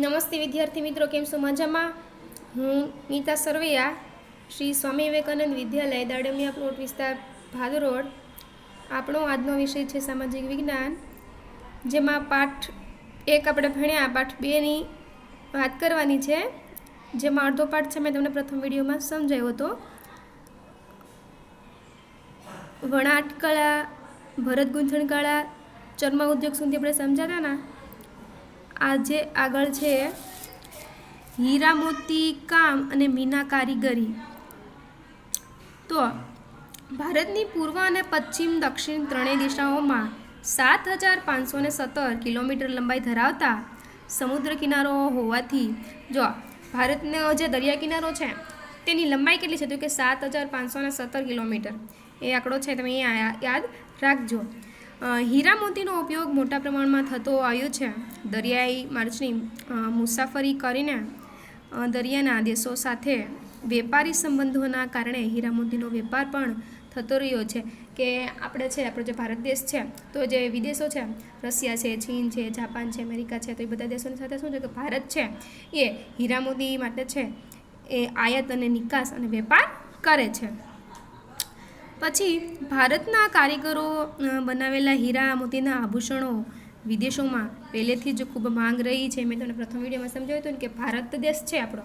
નમસ્તે વિદ્યાર્થી મિત્રો, કેમ છો? મજામાં? હું નીતા સરવૈયા, શ્રી સ્વામી વિવેકાનંદ વિદ્યાલય, દાડમિયા પ્લોટ વિસ્તાર, ભાદરોડ. આપણો આજનો વિષય છે સામાજિક વિજ્ઞાન, જેમાં પાઠ 1 આપણે ભણ્યા. પાઠ 2ની વાત કરવાની છે, જેમાં અડધો પાઠ છે મેં તમને પ્રથમ વિડીયોમાં સમજાવ્યો હતો. વણાટ કળા, ભરત ગૂંથણ કળા, ચર્મ ઉદ્યોગ સુધી આપણે સમજાતા ના. આજે આગળ છે હીરા મોતી કામ અને મીના કારીગરી. તો ભારતની પૂર્વ અને પશ્ચિમ દક્ષિણ ત્રણેય દિશાઓમાં 7,517 કિલોમીટર લંબાઈ ધરાવતા સમુદ્ર કિનારો હોવાથી, જો ભારતનો જે દરિયા કિનારો છે તેની લંબાઈ કેટલી છે તો કે 7,517 કિલોમીટર. એ આંકડો છે, તમે અહીંયા યાદ રાખજો. હીરા મોતીનો ઉપયોગ મોટા પ્રમાણમાં થતો આવ્યો છે. દરિયાઈ માર્ચની મુસાફરી કરીને દરિયાના દેશો સાથે વેપારી સંબંધોના કારણે હીરા મોતીનો વેપાર પણ થતો રહ્યો છે. કે આપણે છે, આપણો જે ભારત દેશ છે, તો જે વિદેશો છે, રશિયા છે, ચીન છે, જાપાન છે, અમેરિકા છે, તો એ બધા દેશોની સાથે શું છે કે ભારત છે એ હીરા મોતી માટે છે એ આયાત અને નિકાસ અને વેપાર કરે છે. પછી ભારતના કારીગરો બનાવેલા હીરા મોતીના આભૂષણો વિદેશોમાં પહેલેથી જ ખૂબ માંગ રહી છે. મેં તમને પ્રથમ વિડીયોમાં સમજાવ્યું હતું ને કે ભારત દેશ છે આપણો,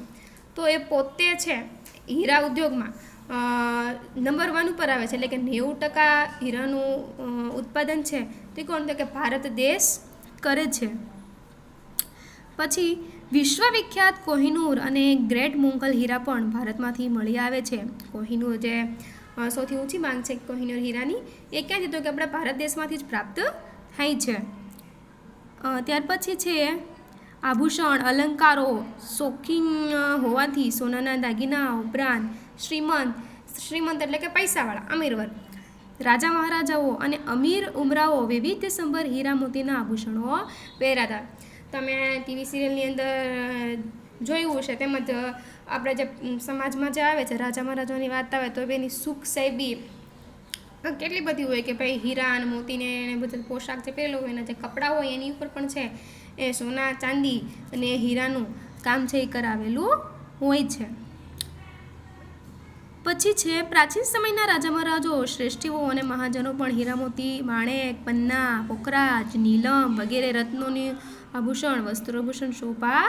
તો એ પોતે છે હીરા ઉદ્યોગમાં નંબર 1 ઉપર આવે છે. એટલે કે 90% હીરાનું ઉત્પાદન છે તે કોણ? તો કે ભારત દેશ કરે છે. પછી વિશ્વવિખ્યાત કોહિનૂર અને ગ્રેટ મોંગલ હીરા પણ ભારતમાંથી મળી આવે છે. કોહિનૂર જે સૌથી ઊંચી માંગ છે કોહિનૂર હીરાની, એ ક્યાંથી? તો કે આપણા ભારત દેશમાંથી જ પ્રાપ્ત થાય છે. ત્યાર પછી છે આભૂષણ અલંકારો શોખીન હોવાથી સોનાના દાગીના ઉપરાંત શ્રીમંત એટલે કે પૈસાવાળા અમીર વર્ગ, રાજા મહારાજાઓ અને અમીર ઉમરાઓ વૈવિધ્યસભર હીરા મોતીના આભૂષણો પહેરાતા. તમે ટીવી સિરિયલની અંદર જોયું છે, તેમજ આપણે જે સમાજમાં જે આવે છે રાજા મહારાજાની વાત આવે તો એની સુખ સાહેબી કેટલી બધી હોય કે ભાઈ હીરા અને મોતીને બધું પોશાક જે પહેરેલો હોય, એના જે કપડાં હોય એની ઉપર પણ છે એ સોના ચાંદી અને હીરાનું કામ છે એ કરાવેલું હોય છે. પછી છે પ્રાચીન સમયના રાજા મહારાજો, શ્રેષ્ઠીઓ અને મહાજનો પણ હીરા મોતી, માણેક, પન્ના, પોખરાજ, નીલમ વગેરે રત્નોની આભૂષણ વસ્ત્રોભૂષણ શોભા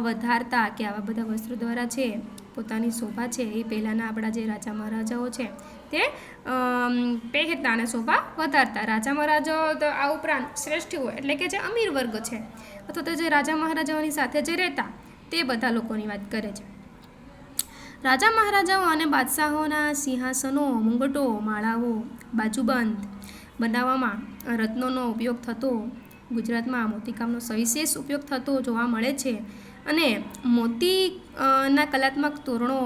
વધારતા. કે આવા બધા વસ્ત્રો દ્વારા છે પોતાની શોભા છે એ પહેલાંના આપણા જે રાજા મહારાજાઓ છે તે પહેરતા અને શોભા વધારતા. રાજા મહારાજાઓ તો આ ઉપરાંત શ્રેષ્ઠીઓ એટલે કે જે અમીર વર્ગ છે અથવા તો જે રાજા મહારાજાઓની સાથે જે રહેતા તે બધા લોકોની વાત કરે છે. રાજા મહારાજાઓ અને બાદશાહોના સિંહાસનો, મુંગટો, માળાઓ, બાજુબંધ બનાવવામાં રત્નોનો ઉપયોગ થતો. ગુજરાતમાં મોતીકામનો સવિશેષ ઉપયોગ થતો જોવા મળે છે. અને મોતીના કલાત્મક તોરણો,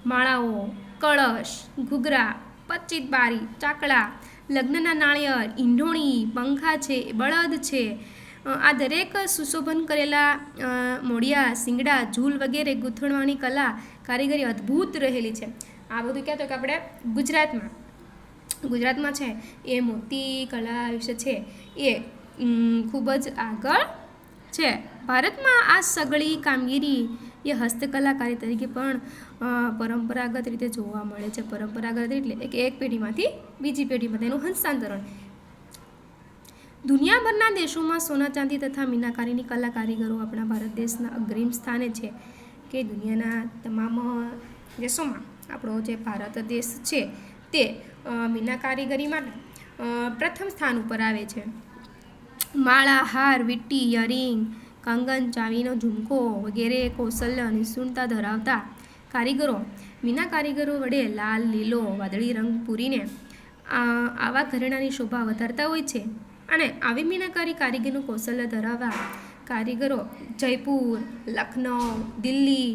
માળાઓ, કળશ, ઘૂઘરા, પચ્ચિત બારી, ચાકડા, લગ્નના નાળિયેર, ઈંઢોણી, પંખા છે, બળદ છે, આ દરેક સુશોભન કરેલા મોડિયા, શિંગડા, ઝૂલ વગેરે ગૂંથણવાની કલા કારીગરી અદ્ભુત રહેલી છે. આ બધું કહેતો કે આપણે ગુજરાતમાં છે એ મોતી કલા વિશે છે એ ખૂબ જ આગળ છે. ભારતમાં આ સઘળી કામગીરી એ હસ્તકલાકારી તરીકે પણ પરંપરાગત રીતે જોવા મળે છે. પરંપરાગત એટલે કે એક પેઢીમાંથી બીજી પેઢીમાં તેનું હસ્તાંતરણ. દુનિયાભરના દેશોમાં સોના ચાંદી તથા મીનાકારીની કલા કારીગરો આપણા ભારત દેશના અગ્રીમ સ્થાને છે. કે દુનિયાના તમામ દેશોમાં આપણો જે ભારત દેશ છે તે મીના કારીગરી માટે પ્રથમ સ્થાન ઉપર આવે છે. માળા, હાર, વીંટી, યરિંગ, કંગન, ચાંદીનો ઝુમકો વગેરે કૌશલ્ય નિષ્ણાતતા ધરાવતા કારીગરો મીના કારીગરો વડે લાલ, લીલો, વાદળી રંગ પૂરીને આવા ઘરેણાની શોભા વધારતા હોય છે. અને આવી મીનાકારી કારીગરનું કૌશલ્ય ધરાવતા કારીગરો જયપુર, લખનઉ, દિલ્હી,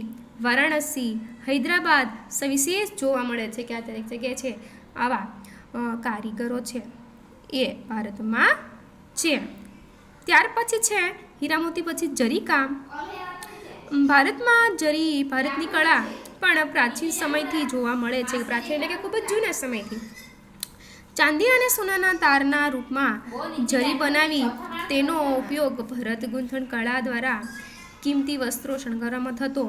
વારાણસી, હૈદરાબાદ સવિશેષ જોવા મળે છે. કે આ દરેક જગ્યાએ છે આવા કારીગરો છે એ ભારતમાં છે. ત્યાર પછી છે હીરા મોતી પછી જરી કામ. ભારતની કળા પણ પ્રાચીન સમયથી જોવા મળે છે. પ્રાચીન એટલે કે ખૂબ જ જૂના સમયથી ચાંદી અને સોનાના તારના રૂપમાં જરી બનાવી તેનો ઉપયોગ ભરત ગૂંથણ કળા દ્વારા કિંમતી વસ્ત્રો શણગારવામાં થતો.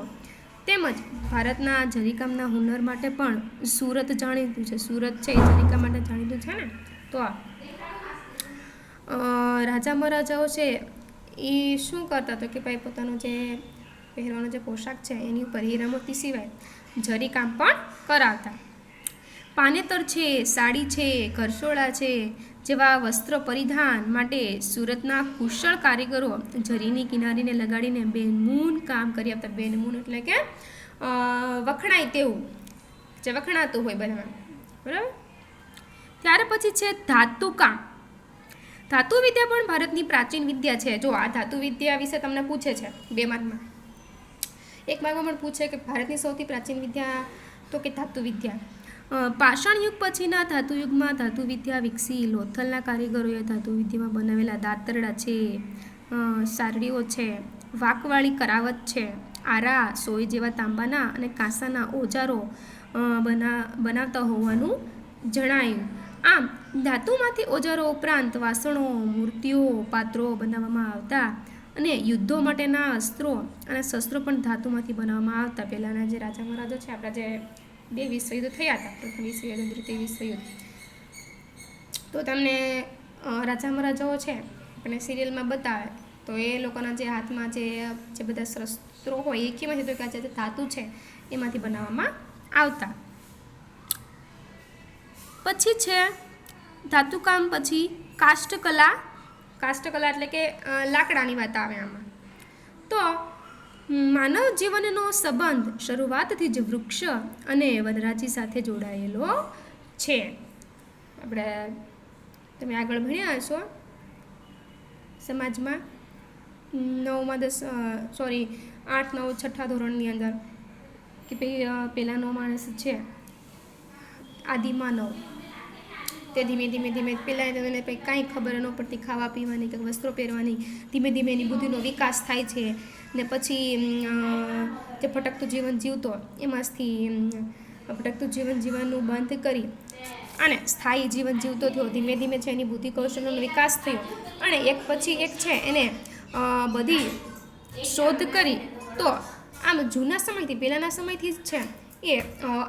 તેમજ ભારતના જરીકામના હુનર માટે પણ સુરત જાણીતું છે. સુરત છે એ જરીકામ માટે જાણીતું છે ને. તો રાજા મહારાજાઓ છે એ શું કરતા તો કે ભાઈ પોતાનો જે પહેરવાનો જે પોશાક છે એની ઉપર હીરા મોતી સિવાય જરીકામ પણ કરાવતા. પાનેતર છે, સાડી છે, ઘરસોળા છે જેવા વસ્ત્ર પરિધાન માટે સુરતના કુશળ કારીગરો જરીની કિનારીને લગાડીને બેનમૂન કામ કરી આપતા. બેનમૂન એટલે કે વખણાય તેવું, જે વખણાતું હોય બધામાં, બરાબર. ત્યાર પછી છે ધાતુકામ. ધાતુ વિદ્યા પણ ભારતની પ્રાચીન વિદ્યા છે. જો આ ધાતુ વિદ્યા વિશે તમને પૂછે છે 2 માર્કમાં. 1 માર્કમાં પણ પૂછે કે ભારતની સૌથી પ્રાચીન વિદ્યા તો કે ધાતુ વિદ્યા. પાષાણ યુગ પછીના ધાતુ યુગમાં ધાતુ વિદ્યા વિકસી. લોથલના કારીગરોએ ધાતુ વિદ્યામાં બનાવેલા દાતરડા છે, સારડીઓ છે, વાંકવાળી કરાવત છે, આરા, સોય જેવા તાંબાના અને કાંસાના ઓજારો બનાવતા હોવાનું જણાયું. આમ ધાતુમાંથી ઓજારો ઉપરાંત વાસણો, મૂર્તિઓ, પાત્રો બનાવવામાં આવતા અને યુદ્ધો માટેના અસ્ત્રો અને શસ્ત્રો પણ ધાતુમાંથી બનાવવામાં આવતા. પહેલાંના જે રાજા મહારાજો છે, આપણા જે 2 વિશ્વયુદ્ધ થયા હતા, પ્રથમ વિશ્વયુદ્ધ અને દ્વિતીય વિશ્વયુદ્ધ, તો તમને રાજા મહારાજાઓ છે આપણે સિરિયલમાં બતાવે તો એ લોકોના જે હાથમાં જે બધા શસ્ત્રો હોય એ કેમાંથી તો કે આ જે ધાતુ છે એમાંથી બનાવવામાં આવતા. પછી છે ધાતુકામ પછી કાષ્ઠકલા. કાષ્ઠકલા એટલે કે લાકડાની વાત આવે આમાં. તો માનવ જીવનનો સંબંધ શરૂઆતથી જ વૃક્ષ અને વનરાજી સાથે જોડાયેલો છે. આપણે તમે આગળ ભણ્યા હશો સમાજમાં 8, 9, 6ઠ્ઠા ધોરણની અંદર કે ભાઈ પહેલાંનો માણસ છે આદિમાનવ, તે ધીમે ધીમે પહેલાં એને કાંઈ ખબર ન પડતી ખાવા પીવાની કે વસ્ત્રો પહેરવાની. ધીમે ધીમે એની બુદ્ધિનો વિકાસ થાય છે ને પછી જે ભટકતું જીવન જીવતો એમાંથી ભટકતું જીવન જીવવાનું બંધ કરી અને સ્થાયી જીવન જીવતો થયો. ધીમે ધીમે છે એની બુદ્ધિ કૌશલ્યનો વિકાસ થયો અને એક પછી એક છે એને બધી શોધ કરી. તો આમ જૂના સમયથી, પહેલાંના સમયથી જ છે એ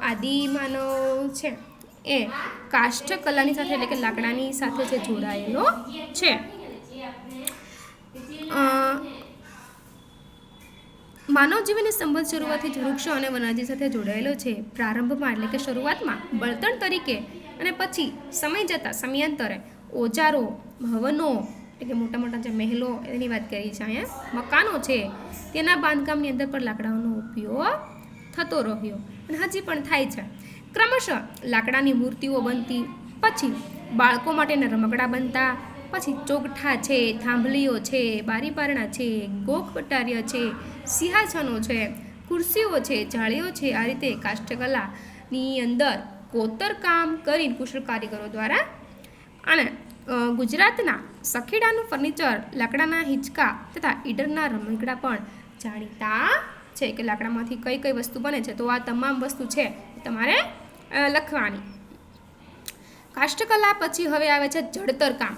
આદિમાનવ છે એ કાષ્ઠકલાની સાથે એટલે કે લાકડાની સાથે જે જોડાયેલો છે. માનવ જીવનની સંબંધ શરૂઆતથી જ વૃક્ષો અને વનરાજી સાથે જોડાયેલો છે. પ્રારંભમાં એટલે કે શરૂઆતમાં બળતણ તરીકે અને પછી સમય જતાં સમયાંતરે ઓજારો, ભવનો એટલે કે મોટા મોટા જે મહેલો એની વાત કરી છે અહીંયા, મકાનો છે તેના બાંધકામની અંદર પણ લાકડાઓનો ઉપયોગ થતો રહ્યો અને હજી પણ થાય છે. ક્રમશઃ લાકડાની મૂર્તિઓ બનતી, પછી બાળકો માટેના રમકડા બનતા, પછી ચોગઠા છે, થાંભલીઓ છે, બારીપારણા છે, ગોખ પટારિયા છે, સિંહાસનો છે, ખુરશીઓ છે, જાળીઓ છે. આ રીતે કાષ્ઠકલાની અંદર કોતરકામ કરીને કુશળ કારીગરો દ્વારા અને ગુજરાતના સખેડાનું ફર્નિચર, લાકડાના હિંચકા તથા ઈડરના રમકડા પણ જાણીતા છે કે લાકડામાંથી કઈ કઈ વસ્તુ બને છે. તો આ તમામ વસ્તુ છે તમારે લખવાની. કાષ્ઠકલા પછી હવે આવે છે જડતર કામ.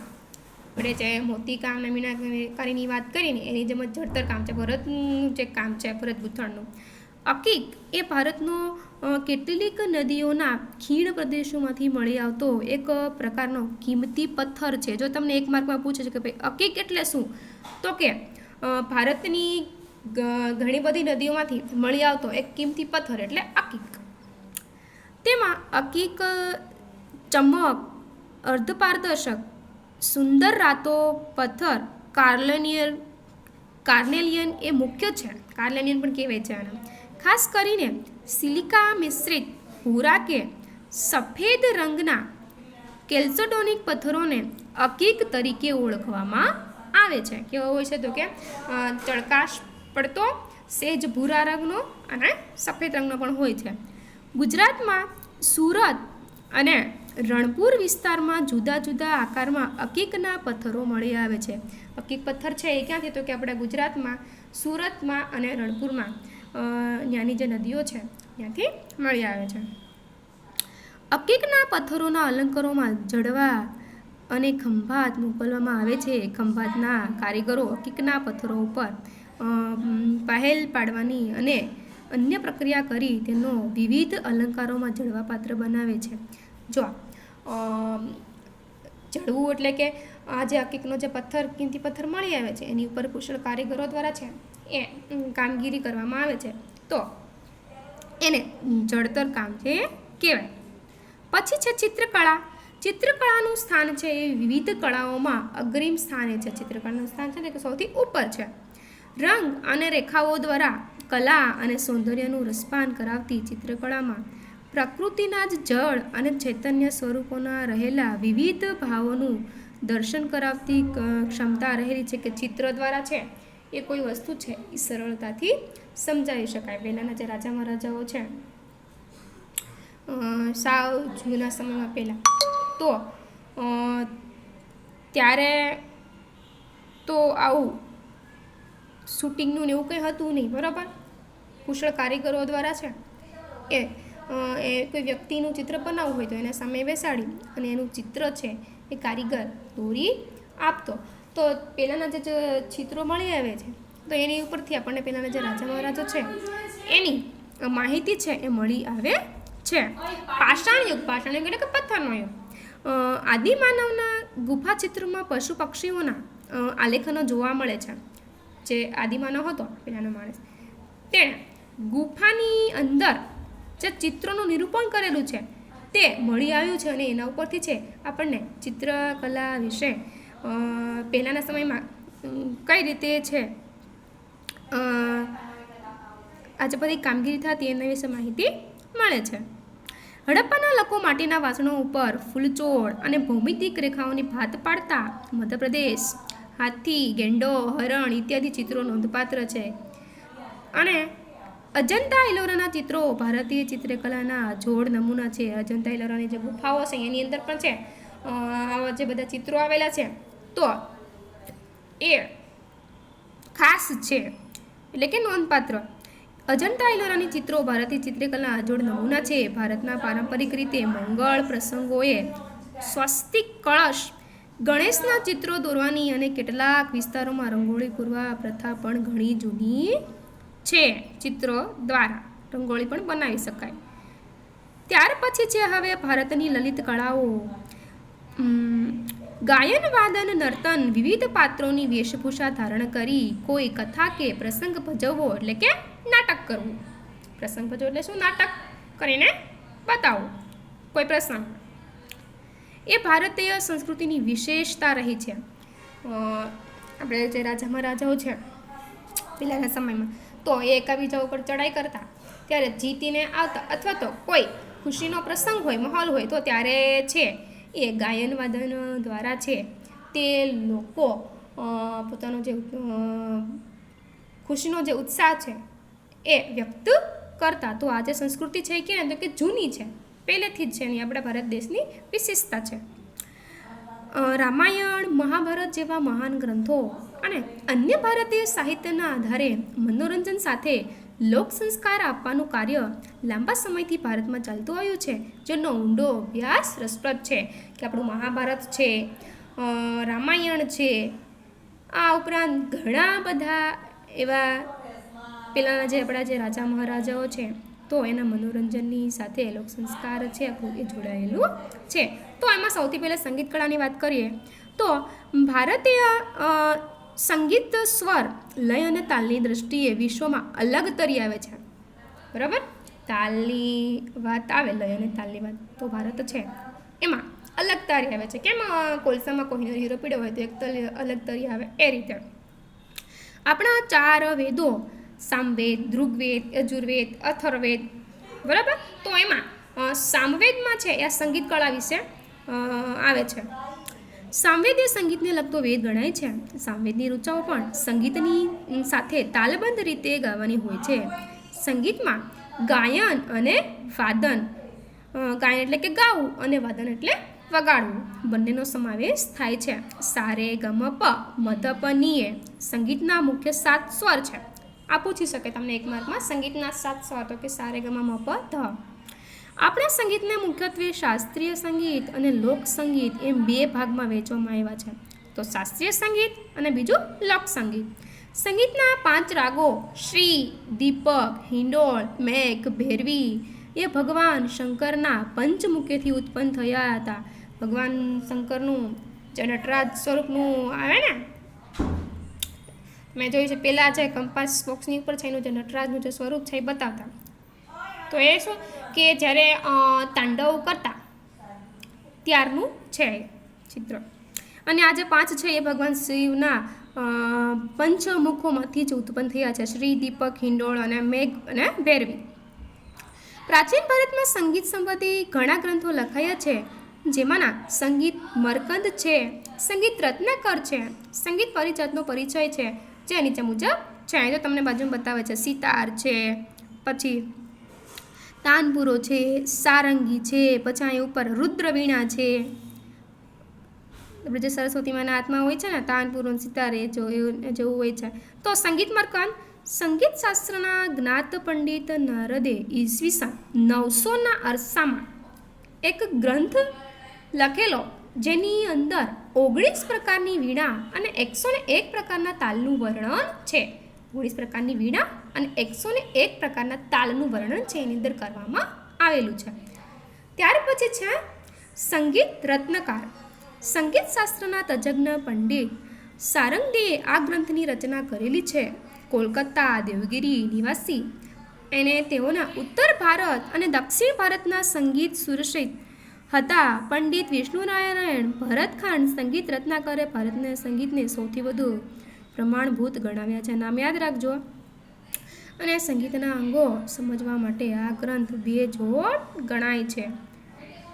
આપણે જે મોતીકામ અને મીનાકારીની વાત કરીને એની જેમ જડતર કામ છે, ભરતનું જે કામ છે, ભરત ગૂંથણનું. અકીક એ ભારતનો કેટલીક નદીઓના ખીણ પ્રદેશોમાંથી મળી આવતો એક પ્રકારનો કિંમતી પથ્થર છે. જો તમને 1 માર્કમાં પૂછે છે કે ભાઈ અકીક એટલે શું, તો કે ભારતની ઘણી બધી નદીઓમાંથી મળી આવતો એક કિંમતી પથ્થર એટલે અકીક. તેમાં અકીક ચમક, અર્ધપારદર્શક, સુંદર રાતો પથ્થર, કાર્નેલિયન એ મુખ્ય છે. કાર્નેલિયન પણ કહેવાય છે આને. ખાસ કરીને સિલિકા મિશ્રિત ભૂરા કે સફેદ રંગના કેલ્સોડોનિક પથ્થરોને અકીક તરીકે ઓળખવામાં આવે છે. કેવો હોય છે તો કે ચળકાશ પડતો, સેજ ભૂરા રંગનો અને સફેદ રંગનો પણ હોય છે. ગુજરાતમાં સુરત અને રણપુર વિસ્તારમાં જુદા જુદા આકારમાં અકીકના પથ્થરો મળી આવે છે. અકીક પથ્થર છે એ ક્યાંથી તો કે આપણા ગુજરાતમાં સુરતમાં અને રણપુરમાં ત્યાંની જે નદીઓ છે ત્યાંથી મળી આવે છે. અકીકના પથ્થરોના અલંકારોમાં જડવા અને ખંભાત મોકલવામાં આવે છે. ખંભાતના કારીગરો અકીકના પથ્થરો ઉપર પહેલ પાડવાની અને અન્ય પ્રક્રિયા કરી તેનો વિવિધ અલંકારોમાં જડવાપાત્ર બનાવે છે. જો જડવું એટલે કે આ જે હકીકનો જે પથ્થર કિંમતી પથ્થર મળી આવે છે એની ઉપર કુશળ કારીગરો દ્વારા છે એ કામગીરી કરવામાં આવે છે તો એને જડતર કામ છે કહેવાય. પછી છે ચિત્રકળા. ચિત્રકળાનું સ્થાન છે એ વિવિધ કળાઓમાં અગ્રીમ સ્થાને છે. ચિત્રકળાનું સ્થાન છે ને કે સૌથી ઉપર છે. રંગ અને રેખાઓ દ્વારા કલા અને સૌંદર્યનું રસપાન કરાવતી ચિત્રકળામાં પ્રકૃતિના જ જળ અને ચૈતન્ય સ્વરૂપોના રહેલા વિવિધ ભાવોનું દર્શન કરાવતી ક્ષમતા રહેલી છે કે ચિત્ર દ્વારા છે એ કોઈ વસ્તુ છે એ સરળતાથી સમજાવી શકાય. પહેલાંના જે રાજા મહારાજાઓ છે સાવ જૂના સમયમાં પહેલાં તો ત્યારે તો આવું શૂટિંગનું ને એવું કંઈ હતું નહીં, બરાબર. કુશળ કારીગરો દ્વારા છે એ કોઈ વ્યક્તિનું ચિત્ર બનાવવું હોય તો એના સામે બેસાડી અને એનું ચિત્ર છે એ કારીગર દોરી આપતો. તો પહેલાંના જે ચિત્રો મળી આવે છે તો એની ઉપરથી આપણને પહેલાંના જે રાજા મહારાજો છે એની માહિતી છે એ મળી આવે છે. પાષાણ યુગ એટલે કે પથ્થરનો યુગ. આદિમાનવના ગુફા ચિત્રમાં પશુ પક્ષીઓના આલેખનો જોવા મળે છે. જે આદિમાનવ હતો પહેલાંનો માણસ તેણે ગુફાની અંદર જે ચિત્રોનું નિરૂપણ કરેલું છે તે મળી આવ્યું છે અને એના ઉપરથી છે આપણને ચિત્રકલા વિશે પહેલાંના સમયમાં કઈ રીતે છે આજે બધી કામગીરી થતી એના વિશે માહિતી મળે છે. હડપ્પાના લોકો માટીના વાસણો ઉપર ફૂલચોળ અને ભૌમિતિક રેખાઓની ભાત પાડતા મધ્યપ્રદેશ હાથી, ગેંડો, હરણ ઇત્યાદિ ચિત્રો નોંધપાત્ર છે. અને અજંતા ઇલોરાના ચિત્રો ભારતીય ચિત્રકલાના જોડ નમૂના છે. અજંતા ઇલોરાની જે ગુફાઓ છે એની અંદર પણ છે આવા જે બધા ચિત્રો આવેલા છે તો એ ખાસ છે એટલે કે નોંધપાત્ર. અજંતા ઇલોરાની ચિત્રો ભારતીય ચિત્રકલાના અજોડ નમૂના છે. ભારતના પારંપરિક રીતે મંગળ પ્રસંગોએ સ્વસ્તિક, કળશ, ગણેશના ચિત્રો દોરવાની અને કેટલાક વિસ્તારોમાં રંગોળી પૂરવા પ્રથા પણ ઘણી જૂની છે. ચિત્રો દ્વારા રંગોળી પણ બનાવી શકાય. ત્યાર પછી છે હવે ભારતની લલિત કળાઓ. ગાયન, વાદન, નર્તન, વિવિધ પાત્રોની વેશભૂષા ધારણ કરી કોઈ કથા કે પ્રસંગ ભજવવો એટલે કે નાટક કરવું. પ્રસંગ ભજવો એટલે શું? નાટક કરીને બતાવવું કોઈ પ્રસંગ. એ ભારતીય સંસ્કૃતિની વિશેષતા રહી છે. આપણે જે રાજા મહારાજાઓ છે પહેલાંના સમયમાં તો એ એકાબીજા ઉપર ચડાઈ કરતા ત્યારે જીતીને આવતા અથવા તો કોઈ ખુશીનો પ્રસંગ હોય, માહોલ હોય તો ત્યારે છે એ ગાયન વાદન દ્વારા છે તે લોકો પોતાનો જે ખુશીનો જે ઉત્સાહ છે એ વ્યક્ત કરતા. તો આ જે સંસ્કૃતિ છે કે ને તો કે જૂની છે, પહેલેથી જ છે એની આપણા ભારત દેશની વિશેષતા છે. રામાયણ, મહાભારત જેવા મહાન ગ્રંથો અને અન્ય ભારતીય સાહિત્યના આધારે મનોરંજન સાથે લોક સંસ્કાર આપવાનું કાર્ય લાંબા સમયથી ભારતમાં ચાલતું આવ્યું છે, જેનો ઊંડો અભ્યાસ રસપ્રદ છે. કે આપણું મહાભારત છે, રામાયણ છે, આ ઉપરાંત ઘણા બધા એવા પહેલાંના જે આપણા જે રાજા મહારાજાઓ છે તો એના મનોરંજનની સાથે લોક સંસ્કાર છે આપણું એ જોડાયેલું છે. તો એમાં સૌથી પહેલાં સંગીત કળાની વાત કરીએ તો ભારતીય સંગીત સ્વર, લય અને તાલની દ્રષ્ટિએ વિશ્વમાં અલગ તરી આવે છે. બરાબર, તાલની વાત આવે, લય અને તાલની વાત તો ભારત છે એમાં અલગ તારી આવે છે. કેમ કોલસામાં કોહિનૂર હીરો પીડ્યો હોય તો એક અલગ તરી આવે એ રીતે. આપણા 4 વેદો સામવેદ, ઋગ્વેદ, યજુર્વેદ, અથર્વવેદ, બરાબર. તો એમાં સામવેદમાં છે એ સંગીત કળા વિશે આવે છે. સામવેદ એ સંગીતને લગતો વેદ ગણાય છે. સામવેદની ઋચાઓ પણ સંગીતની સાથે તાલબદ્ધ રીતે ગાવાની હોય છે. સંગીતમાં ગાયન અને વાદન, ગાયન એટલે કે ગાવું અને વાદન એટલે વગાડવું, બંનેનો સમાવેશ થાય છે. સારે ગમ પ મધ પ ની સંગીતના મુખ્ય 7 સ્વર છે. આ પૂછી શકે તમને એક માર્કમાં, સંગીતના 7 સ્વર તો કે સારે ગમ મ પ ધ. આપણા સંગીતને મુખ્યત્વે શાસ્ત્રીય સંગીત અને લોક સંગીત એમ 2 ભાગમાં વહેંચવામાં આવ્યા છે. તો શાસ્ત્રીય સંગીત અને બીજું લોક સંગીત. સંગીતના 5 રાગો શ્રી, દીપક, હિંડોળ, મેઘ, ભૈરવી એ ભગવાન શંકરના પંચમુખેથી ઉત્પન્ન થયા હતા. ભગવાન શંકરનું જે નટરાજ સ્વરૂપનું આવે ને, મેં જોયું છે પહેલાં જે કંપાસ બોક્સની ઉપર છે એનું જે નટરાજનું જે સ્વરૂપ છે એ બતાવતા. તો એ શું કે જ્યારે તાંડવ કરતા ત્યારનું છે ચિત્ર. અને આ જે 5 છે એ ભગવાન શિવના પંચમુખોમાંથી જ ઉત્પન્ન થયા છે: શ્રી, દીપક, હિંડોળ અને મેઘ અને ભૈરવી. પ્રાચીન ભારતમાં સંગીત સંબંધી ઘણા ગ્રંથો લખાયા છે, જેમાંના સંગીત મર્કંદ છે, સંગીત રત્નાકર છે, સંગીત પરિજાતનો પરિચય છે, જે નીચે મુજબ છે. તો તમને બાજુમાં બતાવે છે સિતાર છે, પછી તાનપુરો છે, સારંગી છે, પછી અહીં ઉપર રુદ્રવીણા છે. આપણે જે સરસ્વતી માના હાથમાં હોય છે ને તાનપુરો સિતાર એ જેવું હોય છે. તો સંગીત મર્કંદ સંગીત શાસ્ત્રના જ્ઞાત પંડિત નારદે ઈસવીસન 900ના અરસામાં એક ગ્રંથ લખેલો, જેની અંદર 19 પ્રકારની વીણા અને 101 પ્રકારના તાલનું વર્ણન છે. 19 પ્રકારની વીણા અને 101 પ્રકારના તાલનું વર્ણન છે એની અંદર કરવામાં આવેલું છે. ત્યાર પછી છે સંગીત રત્નકાર. સંગીત શાસ્ત્રના તજજ્ઞ પંડિત સારંગીએ આ ગ્રંથની રચના કરેલી છે. કોલકાતા દેવગિરી નિવાસી એને તેઓના ઉત્તર ભારત અને દક્ષિણ ભારતના સંગીત સુરક્ષિત હતા. પંડિત વિષ્ણુનારાયણ ભરતખાંડ સંગીત રત્નાકરે ભારતના સંગીતને સૌથી વધુ પ્રમાણભૂત ગણાવ્યા છે. નામ યાદ રાખજો. અને સંગીતના અંગો સમજવા માટે આ ગ્રંથ બેજોડ ગણાય છે.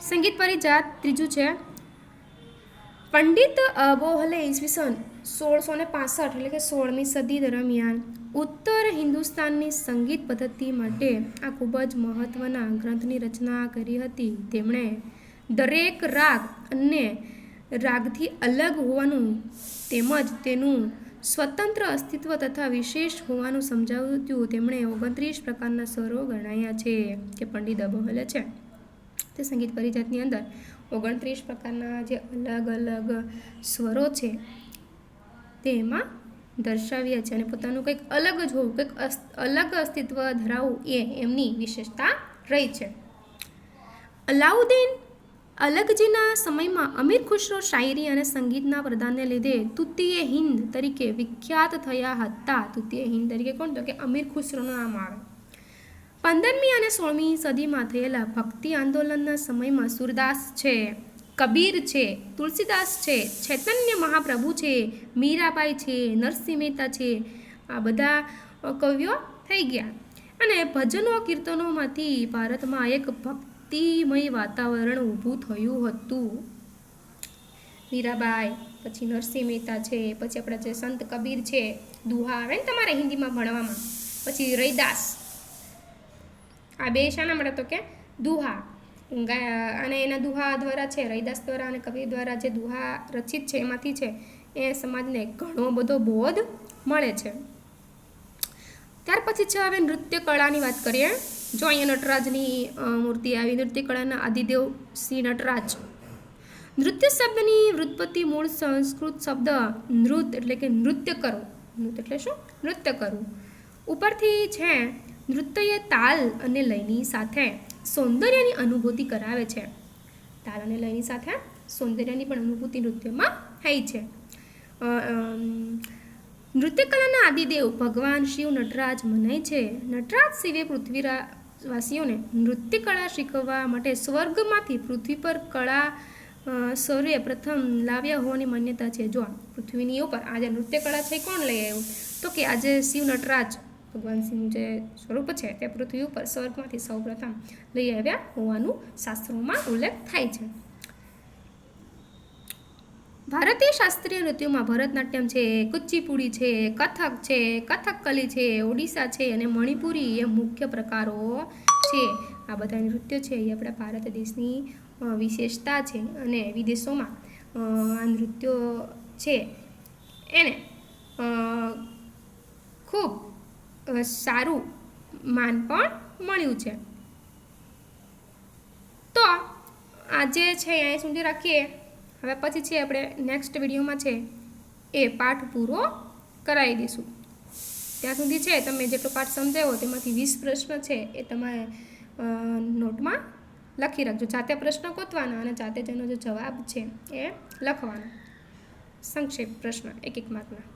સંગીત પરિજાત ત્રીજું છે પંડિત બોહલે ઈસવીસન 1665 એટલે કે 16મી સદી દરમિયાન ઉત્તર હિન્દુસ્તાનની સંગીત પદ્ધતિ માટે આ ખૂબ જ મહત્ત્વના ગ્રંથની રચના કરી હતી. તેમણે દરેક રાગ અને રાગથી અલગ હોવાનું તેમજ તેનું સ્વતંત્ર અસ્તિત્વ તથા વિશેષ હોવાનું સમજાવ્યું હતું. તેમણે 29 પ્રકારના સ્વરો ગણાયા છે કે પંડિત બોહલે છે તે સંગીત પરિજાતની અંદર 29 પ્રકારના જે અલગ અલગ સ્વરો છે તેમાં દર્શાવ્યા છે અને પોતાનું કંઈક અલગ જ હોવું, કંઈક અલગ અસ્તિત્વ ધરાવવું એ એમની વિશેષતા રહી છે. અલાઉદ્દીન અલગજીના સમયમાં અમીર ખુશરો શાયરી અને સંગીતના પ્રદાનને લીધે તૂતીય હિંદ તરીકે વિખ્યાત થયા હતા. તૂતીય હિંદ તરીકે કોણ? તો કે અમીર ખુશરોનું નામ આવે. 15મી અને 16મી સદીમાં થયેલા ભક્તિ આંદોલનના સમયમાં સુરદાસ છે, કબીર છે, તુલસીદાસ છે, ચૈતન્ય મહાપ્રભુ છે, મીરાબાઈ છે, નરસિંહ મહેતા છે, આ બધા કવિઓ થઈ ગયા. અને ભજનો કીર્તનોમાંથી ભારતમાં એક ભક્તિમય વાતાવરણ ઊભું થયું હતું. મીરાબાઈ, પછી નરસિંહ મહેતા છે, પછી આપણા જે સંત કબીર છે, દુહા આવે ને તમારે હિન્દીમાં ભણવામાં, પછી રૈદાસ, આ બે શાના મળે તો કે દુહા, અને એના દુહા દ્વારા છે, રૈદાસ દ્વારા અને કબીર દ્વારા જે દુહા રચિત છે એમાંથી છે એ સમાજને ઘણો બધો બોધ મળે છે. ત્યાર પછી છે હવે નૃત્ય કળાની વાત કરીએ. જો અહીંયા નટરાજની મૂર્તિ આવી. નૃત્ય કળાના આદિદેવ શ્રી નટરાજ. નૃત્ય શબ્દની વ્યુત્પત્તિ મૂળ સંસ્કૃત શબ્દ નૃત એટલે કે નૃત્ય કરવું. નૃત એટલે શું? નૃત્ય કરવું ઉપરથી છે. નૃત્ય તાલ અને લયની સાથે સૌંદર્યની અનુભૂતિ કરાવે છે. તાલ અને લયની સાથે સૌંદર્યની પણ અનુભૂતિ નૃત્યમાં થાય છે. નૃત્યકલાના આદિદેવ ભગવાન શિવ નટરાજ મનાય છે. નટરાજ શિવે પૃથ્વીવાસીઓને નૃત્યકળા શીખવવા માટે સ્વર્ગમાંથી પૃથ્વી પર કળા સૌર્ય પ્રથમ લાવ્યા હોવાની માન્યતા છે. જો પૃથ્વીની ઉપર આ જે નૃત્યકળા છે કોણ લઈ આવ્યું? તો કે આજે શિવ નટરાજ ભગવાન શિવનું જે સ્વરૂપ છે તે પૃથ્વી ઉપર સ્વર્ગમાંથી સૌ પ્રથમ લઈ આવ્યા હોવાનું શાસ્ત્રોમાં ઉલ્લેખ થાય છે. ભારતીય શાસ્ત્રીય નૃત્યોમાં ભરતનાટ્યમ છે, કુચીપુડી છે, કથક છે, કથકકલી છે, ઓડિશા છે અને મણિપુરી એ મુખ્ય પ્રકારો છે. આ બધા નૃત્યો છે એ આપણા ભારત દેશની વિશેષતા છે અને વિદેશોમાં આ નૃત્યો છે એને ખૂબ સારું માન પણ મળ્યું છે. તો આજે છે અહીં સુધી રાખીએ. હવે પછી છે આપણે નેક્સ્ટ વિડીયોમાં છે એ પાઠ પૂરો કરાવી દઈશું. ત્યાં સુધી છે તમે જેટલો પાઠ સમજાવ્યો તેમાંથી 20 પ્રશ્ન છે એ તમારે નોટમાં લખી રાખજો. જાતે પ્રશ્ન ગોતવાના અને જાતે તેનો જે જવાબ છે એ લખવાનો. સંક્ષેપ પ્રશ્ન 1 માર્કના.